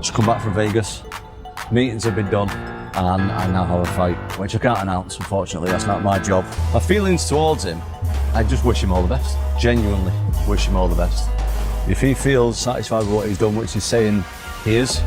Just come back from Vegas. Meetings have been done, and I now have a fight, which I can't announce, unfortunately. That's not my job. My feelings towards him, I just wish him all the best. Genuinely wish him all the best. If he feels satisfied with what he's done, which he's saying he is,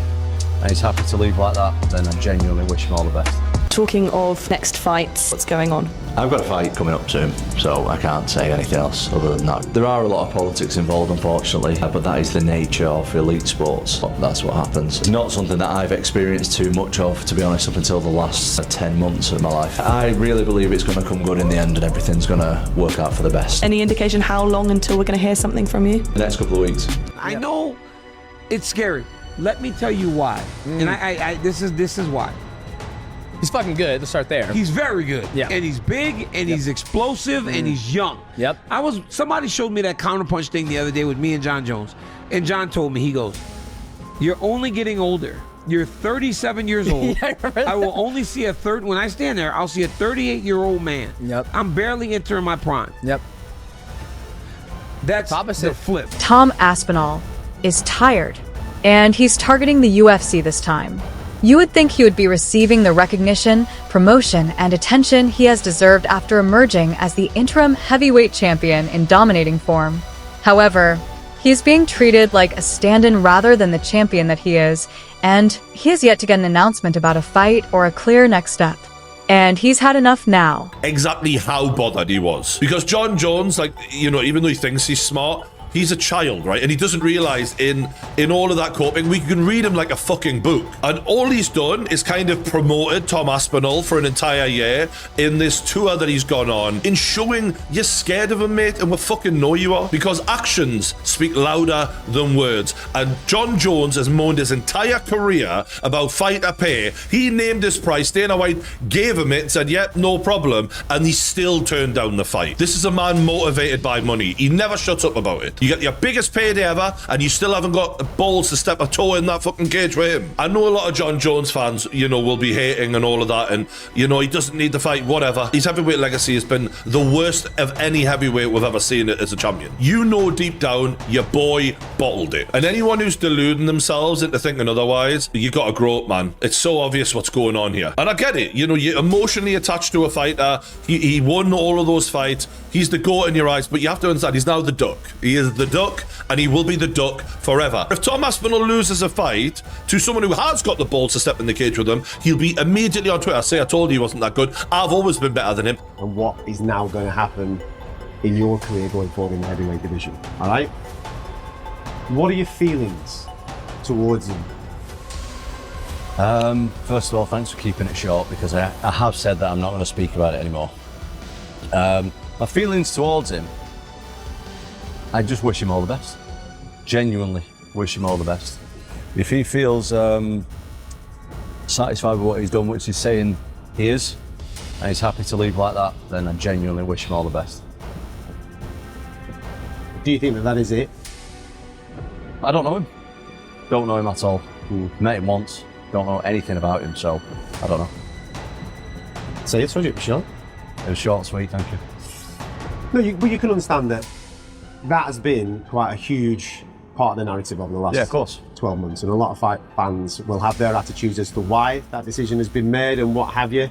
and he's happy to leave like that, then I genuinely wish him all the best. Talking of next fights, what's going on? I've got a fight coming up soon, so I can't say anything else other than that. There are a lot of politics involved, unfortunately, but that is the nature of elite sports. That's what happens. Not something that I've experienced too much of, to be honest, up until the last 10 months of my life. I really believe it's going to come good in the end and everything's going to work out for the best. Any indication how long until we're going to hear something from you? The next couple of weeks. I know it's scary. Let me tell you why. And this is why. He's fucking good. Let's start there. He's very good. Yeah. And he's big and he's explosive and he's young. Yep. Somebody showed me that counterpunch thing the other day with me and Jon Jones. And Jon told me, he goes, "You're only getting older. You're 37 years old. Yeah, I remember that. I will only see when I stand there, I'll see a 38-year-old man. Yep. I'm barely entering my prime." Yep. That's Opposite. the flip. Tom Aspinall is tired, and he's targeting the UFC this time. You would think he would be receiving the recognition, promotion, and attention he has deserved after emerging as the interim heavyweight champion in dominating form. However, he's being treated like a stand-in rather than the champion that he is, and he has yet to get an announcement about a fight or a clear next step. And he's had enough now. Exactly how bothered he was. Because Jon Jones, even though he thinks he's smart, he's a child, right? And he doesn't realize in all of that coping, we can read him like a fucking book. And all he's done is kind of promoted Tom Aspinall for an entire year in this tour that he's gone on, in showing you're scared of him, mate, and we fucking know you are. Because actions speak louder than words. And Jon Jones has moaned his entire career about fighter pay. He named his price. Dana White gave him it and said, yep, no problem. And he still turned down the fight. This is a man motivated by money. He never shuts up about it. You get your biggest payday ever, and you still haven't got the balls to step a toe in that fucking cage with him. I know a lot of Jon Jones fans, will be hating and all of that, and, he doesn't need the fight, whatever. His heavyweight legacy has been the worst of any heavyweight we've ever seen as a champion. You know deep down, your boy bottled it. And anyone who's deluding themselves into thinking otherwise, you gotta grow up, man. It's so obvious what's going on here. And I get it, you're emotionally attached to a fighter. He won all of those fights. He's the GOAT in your eyes, but you have to understand, he's now the duck. He is the duck, and he will be the duck forever. If Tom Aspinall loses a fight to someone who has got the balls to step in the cage with him, he'll be immediately on Twitter, say, I told you he wasn't that good. I've always been better than him. And what is now going to happen in your career going forward in the heavyweight division, all right? What are your feelings towards him? First of all, thanks for keeping it short, because I have said that I'm not going to speak about it anymore. My feelings towards him, I just wish him all the best. Genuinely wish him all the best. If he feels satisfied with what he's done, which he's saying he is, and he's happy to leave like that, then I genuinely wish him all the best. Do you think that is it? I don't know him. Don't know him at all. Met him once. Don't know anything about him, so I don't know. Say it, Roger, Michelle. It was short and sweet, thank you. No, but you can understand that has been quite a huge part of the narrative over the last 12 months, and a lot of fight fans will have their attitudes as to why that decision has been made and what have you.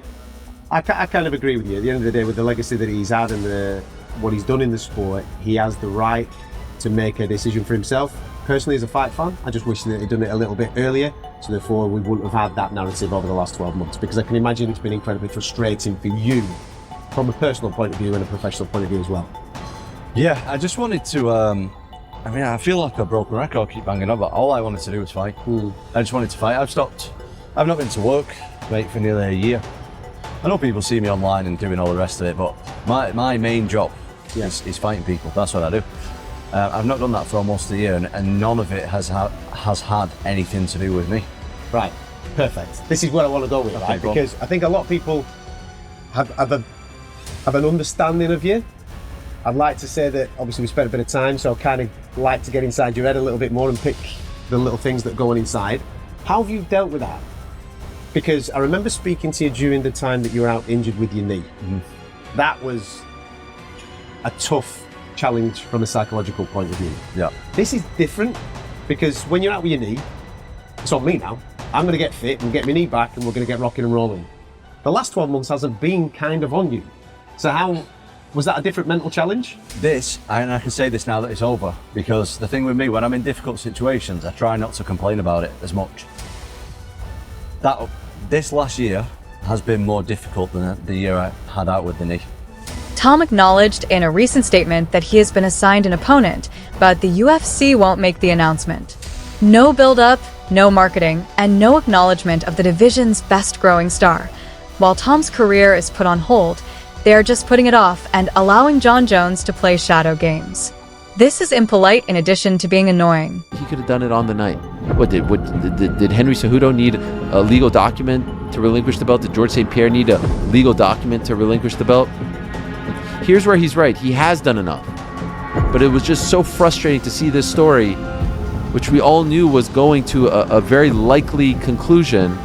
I kind of agree with you. At the end of the day, with the legacy that he's had and what he's done in the sport, he has the right to make a decision for himself. Personally, as a fight fan, I just wish that he'd done it a little bit earlier, so therefore we wouldn't have had that narrative over the last 12 months, because I can imagine it's been incredibly frustrating for you from a personal point of view and a professional point of view as well. Yeah, I just wanted to, I feel like a broken record, keep banging on, but all I wanted to do was fight. I just wanted to fight. I've not been to work, mate, for nearly a year. I know people see me online and doing all the rest of it, but my main job is fighting people. That's what I do. I've not done that for almost a year, and none of it has had anything to do with me. Right, perfect. This is where I want to go with, right? Because I think a lot of people have an understanding of you. I'd like to say that obviously we spent a bit of time, so I kind of like to get inside your head a little bit more and pick the little things that go on inside. How have you dealt with that? Because I remember speaking to you during the time that you were out injured with your knee. That was a tough challenge from a psychological point of view. Yeah. This is different, because when you're out with your knee, It's on me now. I'm going to get fit and get my knee back, and we're going to get rocking and rolling. The last 12 months hasn't been kind of on you. So how was that a different mental challenge? And I can say this now that it's over, because the thing with me, when I'm in difficult situations, I try not to complain about it as much. This last year has been more difficult than the year I had out with the knee. Tom acknowledged in a recent statement that he has been assigned an opponent, but the UFC won't make the announcement. No build-up, no marketing, and no acknowledgement of the division's best-growing star. While Tom's career is put on hold, they are just putting it off and allowing Jon Jones to play shadow games. This is impolite in addition to being annoying. He could have done it on the night. Did Henry Cejudo need a legal document to relinquish the belt? Did George St. Pierre need a legal document to relinquish the belt? Here's where he's right. He has done enough. But it was just so frustrating to see this story, which we all knew was going to a very likely conclusion,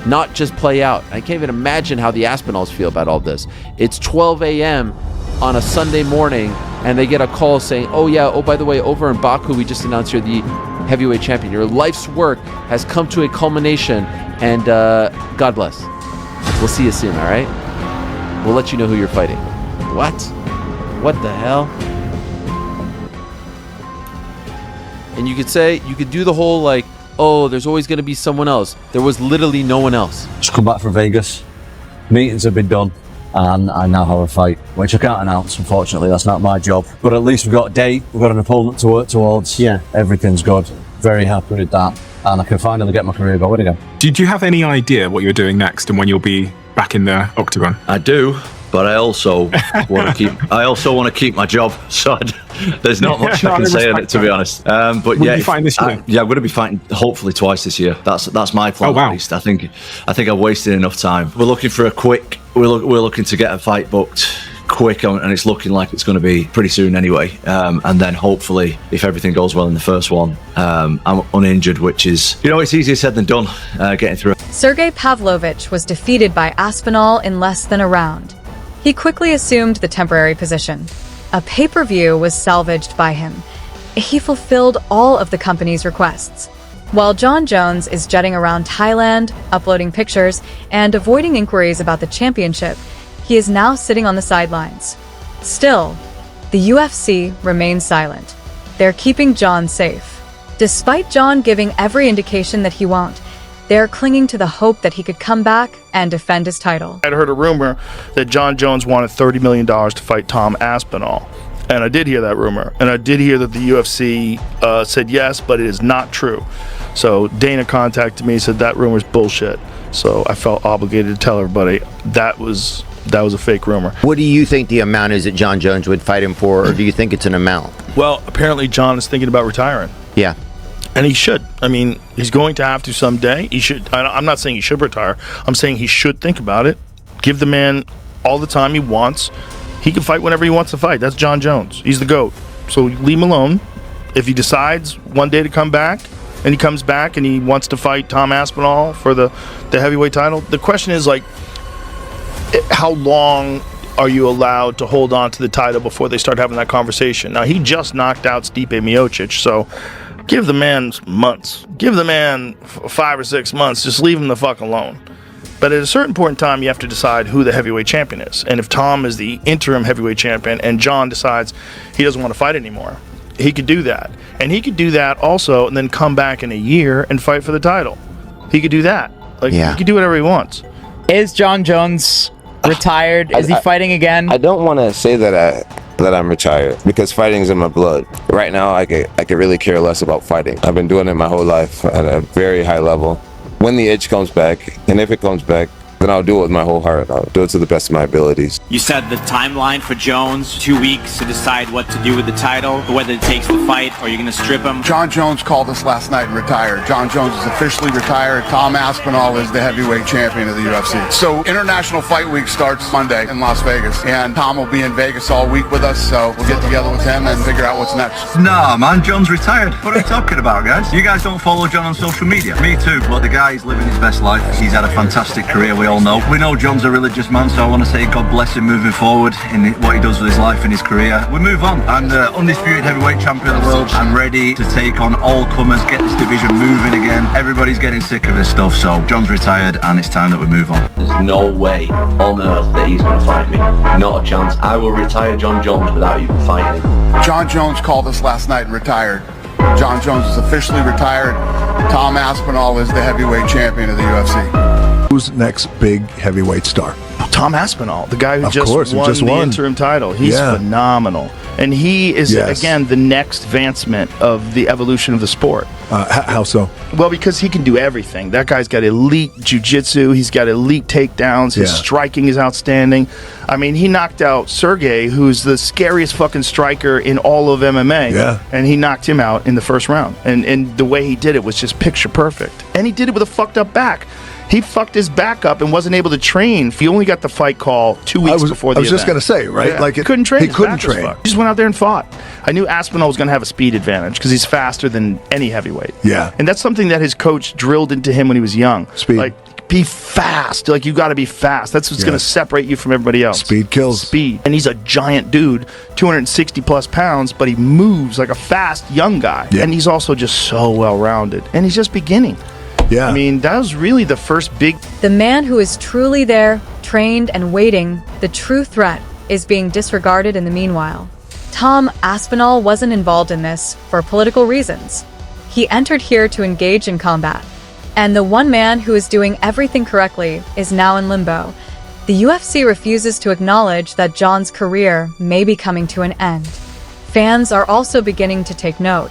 not just play out. I can't even imagine how the Aspinalls feel about all this. It's 12 a.m. on a Sunday morning, and they get a call saying, by the way, over in Baku, we just announced you're the heavyweight champion. Your life's work has come to a culmination, and God bless. We'll see you soon, all right? We'll let you know who you're fighting. What? What the hell? And you could do the whole like, oh, there's always going to be someone else. There was literally no one else. Just come back from Vegas. Meetings have been done, and I now have a fight, which I can't announce, unfortunately. That's not my job. But at least we've got a date, we've got an opponent to work towards. Yeah. Everything's good. Very happy with that. And I can finally get my career going again. Did you have any idea what you're doing next and when you'll be back in the octagon? I do, but I also want to keep my job. So there's not much I can say on it, to be honest. But Will you fight this year? I'm going to be fighting hopefully twice this year. That's my plan. Oh, wow. At least I think I've wasted enough time. We're looking for a quick. We're looking to get a fight booked quick, and it's looking like it's going to be pretty soon anyway. And then hopefully, if everything goes well in the first one, I'm uninjured, which is, it's easier said than done, getting through. Sergey Pavlovich was defeated by Aspinall in less than a round. He quickly assumed the temporary position. A pay-per-view was salvaged by him. He fulfilled all of the company's requests. While Jon Jones is jetting around Thailand, uploading pictures, and avoiding inquiries about the championship, he is now sitting on the sidelines. Still, the UFC remains silent. They're keeping Jon safe. Despite Jon giving every indication that he won't, they're clinging to the hope that he could come back and defend his title. I'd heard a rumor that Jon Jones wanted $30 million to fight Tom Aspinall. And I did hear that rumor. And I did hear that the UFC said yes, but it is not true. So Dana contacted me and said that rumor's bullshit. So I felt obligated to tell everybody that was a fake rumor. What do you think the amount is that Jon Jones would fight him for, or do you think it's an amount? Well, apparently Jon is thinking about retiring. Yeah. And he should. I mean, he's going to have to someday. He should. I'm not saying he should retire. I'm saying he should think about it. Give the man all the time he wants. He can fight whenever he wants to fight. That's Jon Jones. He's the GOAT. So leave him alone. If he decides one day to come back, and he comes back and he wants to fight Tom Aspinall for the heavyweight title, the question is, like, how long are you allowed to hold on to the title before they start having that conversation? Now, he just knocked out Stipe Miocic, so give the man months. Give the man 5 or 6 months. Just leave him the fuck alone. But at a certain point in time, you have to decide who the heavyweight champion is. And if Tom is the interim heavyweight champion and Jon decides he doesn't want to fight anymore, he could do that. And he could do that also and then come back in a year and fight for the title. He could do that. He could do whatever he wants. Is Jon Jones retired? Is he fighting again? I don't want to say that I'm retired, because fighting's in my blood. Right now, I could really care less about fighting. I've been doing it my whole life at a very high level. When the itch comes back, and if it comes back, then I'll do it with my whole heart. I'll do it to the best of my abilities. You said the timeline for Jones, 2 weeks to decide what to do with the title, whether it takes the fight or you're going to strip him. Jon Jones called us last night and retired. Jon Jones is officially retired. Tom Aspinall is the heavyweight champion of the UFC. So International Fight Week starts Monday in Las Vegas, and Tom will be in Vegas all week with us, so we'll get together with him and figure out what's next. Nah, man, Jon's retired. What are you talking about, guys? You guys don't follow Jon on social media? Me too. Well, the guy is living his best life. He's had a fantastic career. We all know. We know John's a religious man, so I want to say God bless him moving forward in what he does with his life and his career. We move on. I'm the undisputed heavyweight champion of the world. I'm ready to take on all comers, get this division moving again. Everybody's getting sick of this stuff, so John's retired and it's time that we move on. There's no way on earth that he's going to fight me. Not a chance. I will retire Jon Jones without even fighting him. Jon Jones called us last night and retired. Jon Jones is officially retired. Tom Aspinall is the heavyweight champion of the UFC. Who's next big heavyweight star? Tom Aspinall, the guy who Of just course, who won just the won. interim title. He's phenomenal. And he is, again, the next advancement of the evolution of the sport. How so? Well, because he can do everything. That guy's got elite jiu-jitsu. He's got elite takedowns. His striking is outstanding. I mean, he knocked out Sergey, who's the scariest fucking striker in all of MMA. Yeah. And he knocked him out in the first round. And the way he did it was just picture perfect. And he did it with a fucked up back. He fucked his back up and wasn't able to train. He only got the fight call 2 weeks before the event. I was just going to say, right? Yeah. Like couldn't train. He His couldn't back was train. fucked. He just went out there and fought. I knew Aspinall was going to have a speed advantage because he's faster than any heavyweight. Yeah. And that's something that his coach drilled into him when he was young. Speed. Like, be fast. Like, you got to be fast. That's what's going to separate you from everybody else. Speed kills. Speed. And he's a giant dude, 260 plus pounds, but he moves like a fast young guy. Yeah. And he's also just so well-rounded. And he's just beginning. Yeah. I mean, that was really the first big... The man who is truly there, trained and waiting, the true threat, is being disregarded in the meanwhile. Tom Aspinall wasn't involved in this for political reasons. He entered here to engage in combat. And the one man who is doing everything correctly is now in limbo. The UFC refuses to acknowledge that Jon's career may be coming to an end. Fans are also beginning to take note.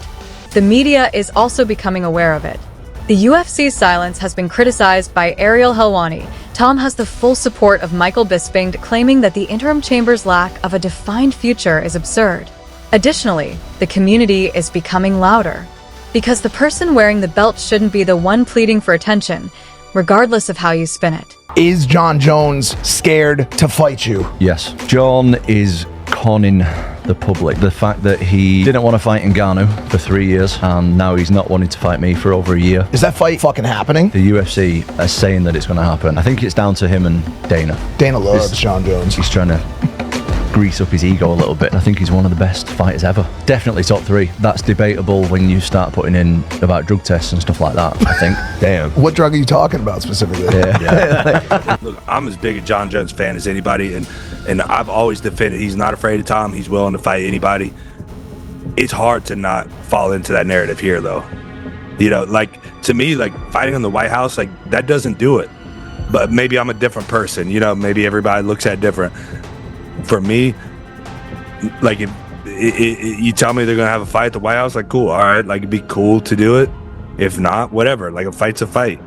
The media is also becoming aware of it. The UFC's silence has been criticized by Ariel Helwani. Tom has the full support of Michael Bisping, claiming that the interim chamber's lack of a defined future is absurd. Additionally, the community is becoming louder, because the person wearing the belt shouldn't be the one pleading for attention, regardless of how you spin it. Is Jon Jones scared to fight you? Yes. Jon is conning the public. The fact that he didn't want to fight Ngannou for 3 years and now he's not wanting to fight me for over a year. Is that fight fucking happening? The UFC are saying that it's going to happen. I think it's down to him and Dana. Dana loves Jon Jones. He's trying to grease up his ego a little bit. I think he's one of the best fighters ever. Definitely top 3. That's debatable when you start putting in about drug tests and stuff like that, I think. Damn. What drug are you talking about specifically? Yeah. Look, I'm as big a Jon Jones fan as anybody, and I've always defended he's not afraid of Tom. He's willing to fight anybody. It's hard to not fall into that narrative here, though. You know, like, to me, like, fighting in the White House, like, that doesn't do it. But maybe I'm a different person. You know, maybe everybody looks at it different. For me, like, if you tell me they're going to have a fight at the White House, like, cool, all right. Like, it'd be cool to do it. If not, whatever. Like, a fight's a fight.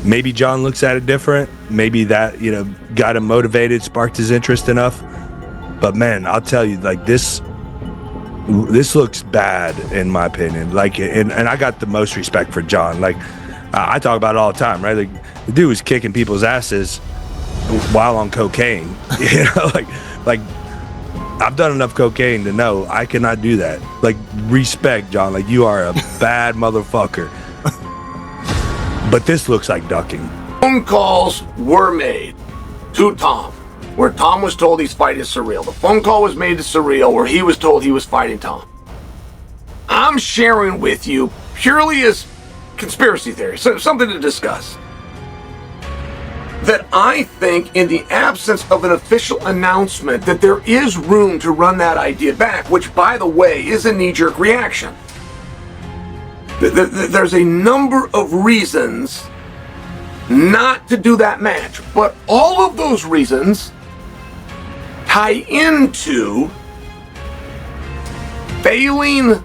Maybe Jon looks at it different. Maybe that, you know, got him motivated, sparked his interest enough. But, man, I'll tell you, like, this looks bad, in my opinion. Like, and I got the most respect for Jon. Like, I talk about it all the time, right? Like, the dude was kicking people's asses while on cocaine. You know, like I've done enough cocaine to know I cannot do that. Like, respect, Jon. Like, you are a bad motherfucker. But this looks like ducking. Phone calls were made to Tom, where Tom was told he's fighting Surreal. The phone call was made to Surreal, where he was told he was fighting Tom. I'm sharing with you purely as conspiracy theory, so something to discuss. That I think, in the absence of an official announcement, that there is room to run that idea back, which, by the way, is a knee-jerk reaction. There's a number of reasons not to do that match, but all of those reasons tie into failing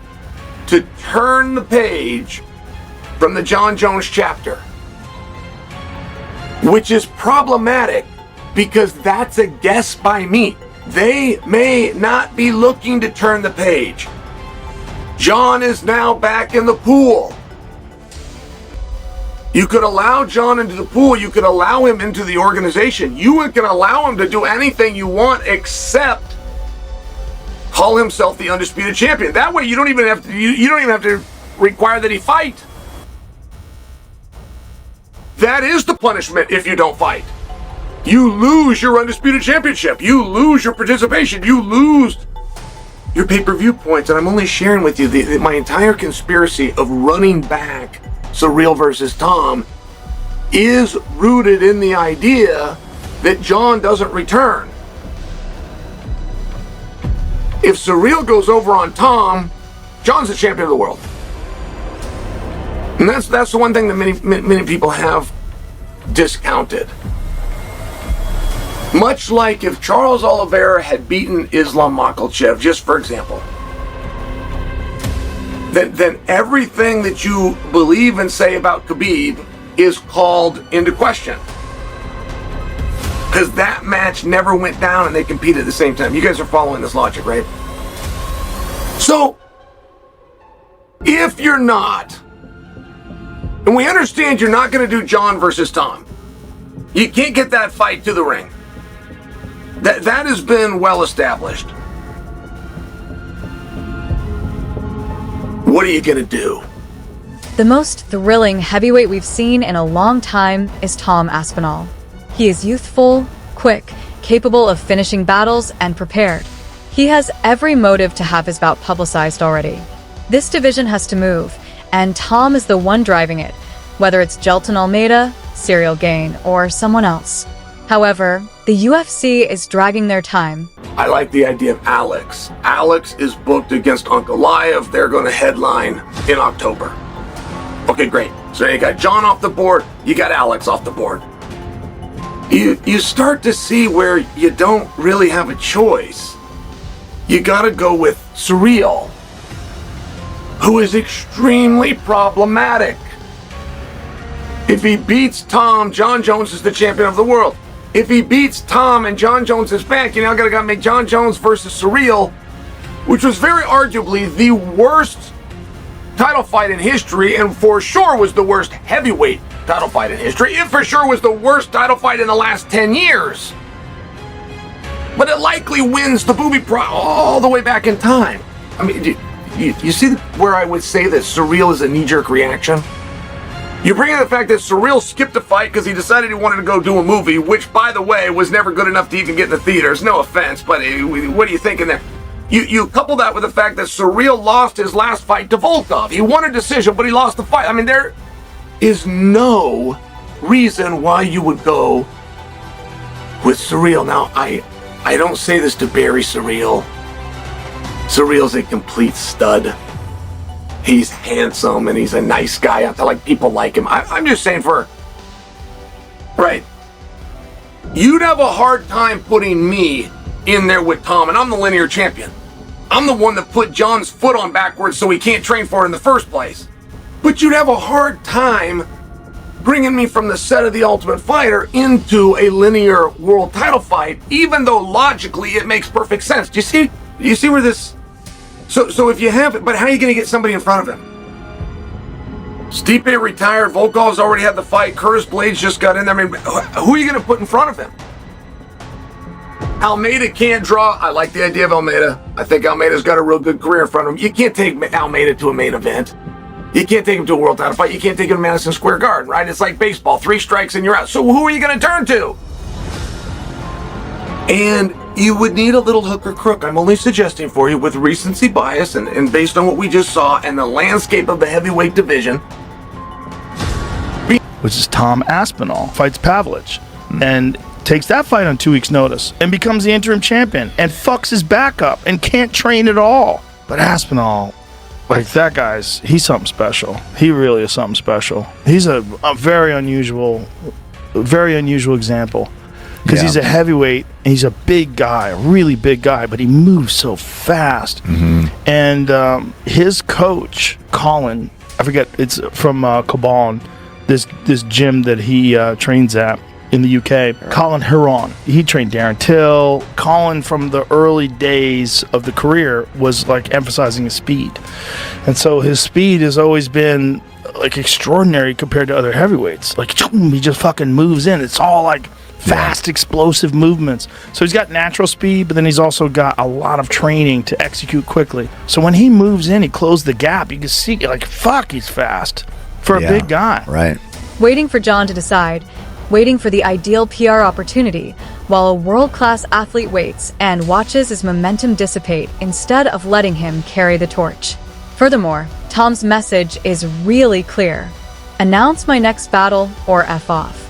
to turn the page from the Jon Jones chapter. Which is problematic because that's a guess by me. They may not be looking to turn the page. Jon is now back in the pool. You could allow Jon into the pool. You could allow him into the organization. You can allow him to do anything you want except call himself the undisputed champion. That way, you don't even have to. You don't even have to require that he fight. That is the punishment if you don't fight. You lose your undisputed championship. You lose your participation. You lose your pay-per-view points. And I'm only sharing with you my entire conspiracy of running back Surreal versus Tom is rooted in the idea that Jon doesn't return. If Surreal goes over on Tom, Jon's the champion of the world. And that's the one thing that many people have discounted. Much like if Charles Oliveira had beaten Islam Makhachev, just for example, then everything that you believe and say about Khabib is called into question. Because that match never went down and they competed at the same time. You guys are following this logic, right? So, if you're not, and we understand you're not going to do Jon versus Tom, you can't get that fight to the ring. That has been well established. What are you going to do? The most thrilling heavyweight we've seen in a long time is Tom Aspinall. He is youthful, quick, capable of finishing battles, and prepared. He has every motive to have his bout publicized already. This division has to move, and Tom is the one driving it, whether it's Jelton Almeida, Cyril Gane, or someone else. However, the UFC is dragging their time. I like the idea of Alex. Alex is booked against Ankalaev. They're going to headline in October. Okay, great. So you got Jon off the board, you got Alex off the board. You start to see where you don't really have a choice. You got to go with Surreal, who is extremely problematic. If he beats Tom, Jon Jones is the champion of the world. If he beats Tom and Jon Jones is back, you now gotta make Jon Jones versus Surreal, which was very arguably the worst title fight in history, and for sure was the worst heavyweight title fight in history. It for sure was the worst title fight in the last 10 years. But it likely wins the booby prize all the way back in time. I mean, you see where I would say that Surreal is a knee-jerk reaction? You bring in the fact that Surreal skipped a fight because he decided he wanted to go do a movie, which, by the way, was never good enough to even get in the theaters. No offense, but what are you thinking there? You couple that with the fact that Surreal lost his last fight to Volkov. He won a decision, but he lost the fight. I mean, there is no reason why you would go with Surreal. Now, I don't say this to bury Surreal. Surreal's a complete stud. He's handsome and he's a nice guy. People like him. I'm just saying right. You'd have a hard time putting me in there with Tom, and I'm the linear champion. I'm the one that put Jon's foot on backwards so he can't train for it in the first place. But you'd have a hard time bringing me from the set of The Ultimate Fighter into a linear world title fight, even though logically it makes perfect sense. Do you see where this... So if you have it, but how are you going to get somebody in front of him? Stipe retired, Volkov's already had the fight, Curtis Blades just got in there. I mean, who are you going to put in front of him? Almeida can't draw. I like the idea of Almeida. I think Almeida's got a real good career in front of him. You can't take Almeida to a main event. You can't take him to a world title fight. You can't take him to Madison Square Garden, right? It's like baseball. 3 strikes and you're out. So who are you going to turn to? And you would need a little hook or crook. I'm only suggesting for you with recency bias and based on what we just saw and the landscape of the heavyweight division. Which is Tom Aspinall fights Pavlich and takes that fight on 2 weeks' notice and becomes the interim champion and fucks his back up and can't train at all. But Aspinall, he's something special. He really is something special. He's a very unusual example. Because he's a heavyweight, and he's a big guy, a really big guy, but he moves so fast. Mm-hmm. And his coach, Colin, I forget, it's from Cabal, this gym that he trains at in the UK, Colin Heron. He trained Darren Till. Colin, from the early days of the career, was emphasizing his speed. And so his speed has always been extraordinary compared to other heavyweights. He just fucking moves in. It's all fast, explosive movements. So he's got natural speed, but then he's also got a lot of training to execute quickly. So when he moves in, he closes the gap. You can see, he's fast for a big guy. Right. waiting for Jon to decide, waiting for the ideal PR opportunity, while a world-class athlete waits and watches his momentum dissipate instead of letting him carry the torch. Furthermore, Tom's message is really clear. Announce my next battle or F off.